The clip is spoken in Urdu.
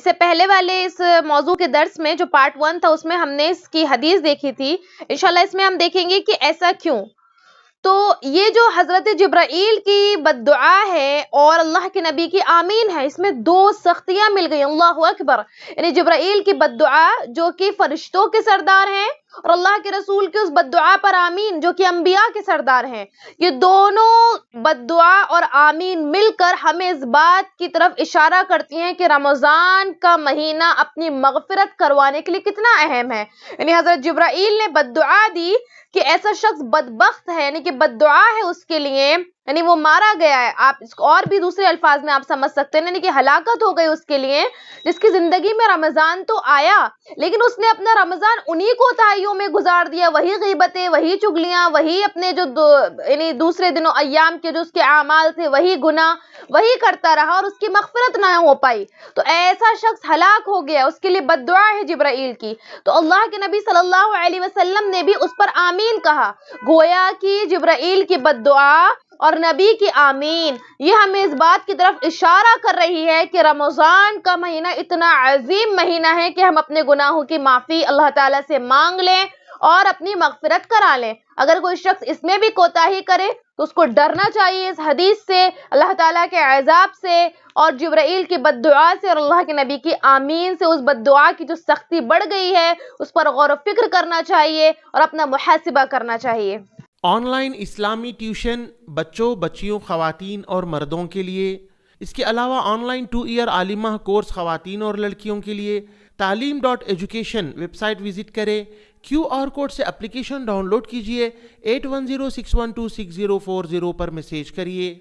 سے پہلے والے اس موضوع کے درس میں جو پارٹ 1 تھا اس میں ہم نے اس کی حدیث دیکھی تھی. انشاءاللہ اس میں ہم دیکھیں گے کہ ایسا کیوں. تو یہ جو حضرت جبرائیل کی بد دعا ہے اور اللہ کے نبی کی آمین ہے، اس میں دو سختیاں مل گئی. اللہ اکبر. یعنی جبرائیل کی بد دعا جو کہ فرشتوں کے سردار ہیں، اور اللہ کے رسول کی اس بد دعا پر آمین جو کہ انبیاء کے سردار ہیں. یہ دونوں بد دعا اور آمین مل کر ہمیں اس بات کی طرف اشارہ کرتی ہیں کہ رمضان کا مہینہ اپنی مغفرت کروانے کے لیے کتنا اہم ہے. یعنی حضرت جبرائیل نے بد دعا دی کہ ایسا شخص بدبخت ہے، یعنی کہ بد دعا ہے اس کے لیے، یعنی وہ مارا گیا ہے. آپ اس کو اور بھی دوسرے الفاظ میں آپ سمجھ سکتے ہیں، یعنی کہ ہلاکت ہو گئی اس کے لیے جس کی زندگی میں رمضان تو آیا لیکن اس نے اپنا رمضان انہی کوتاہیوں میں گزار دیا، وہی غیبتیں، وہی چغلیاں، وہی اپنے جو یعنی دوسرے دنوں ایام کے جو اس کے اعمال تھے وہی گناہ وہی کرتا رہا اور اس کی مغفرت نہ ہو پائی. تو ایسا شخص ہلاک ہو گیا، اس کے لیے بد دعا ہے جبرائیل کی. تو اللہ کے نبی صلی اللہ علیہ وسلم نے بھی اس پر آمین کہا. گویا کہ جبرائیل کی بد دعا اور نبی کی آمین یہ ہمیں اس بات کی طرف اشارہ کر رہی ہے کہ رمضان کا مہینہ اتنا عظیم مہینہ ہے کہ ہم اپنے گناہوں کی معافی اللہ تعالیٰ سے مانگ لیں اور اپنی مغفرت کرا لیں. اگر کوئی شخص اس میں بھی کوتاہی کرے تو اس کو ڈرنا چاہیے اس حدیث سے، اللہ تعالیٰ کے عذاب سے اور جبرائیل کی بد دعا سے اور اللہ کے نبی کی آمین سے. اس بد دعا کی جو سختی بڑھ گئی ہے اس پر غور و فکر کرنا چاہیے اور اپنا محاسبہ کرنا چاہیے. آن لائن اسلامی ٹیوشن بچوں، بچیوں، خواتین اور مردوں کے لیے. اس کے علاوہ آن لائن 2 ایئر عالمہ کورس خواتین اور لڑکیوں کے لیے. تعلیم.ایجوکیشن ویب سائٹ وزٹ کریں. QR کوڈ سے اپلیکیشن ڈاؤن لوڈ کیجئے. 8106126040 پر میسیج کریے.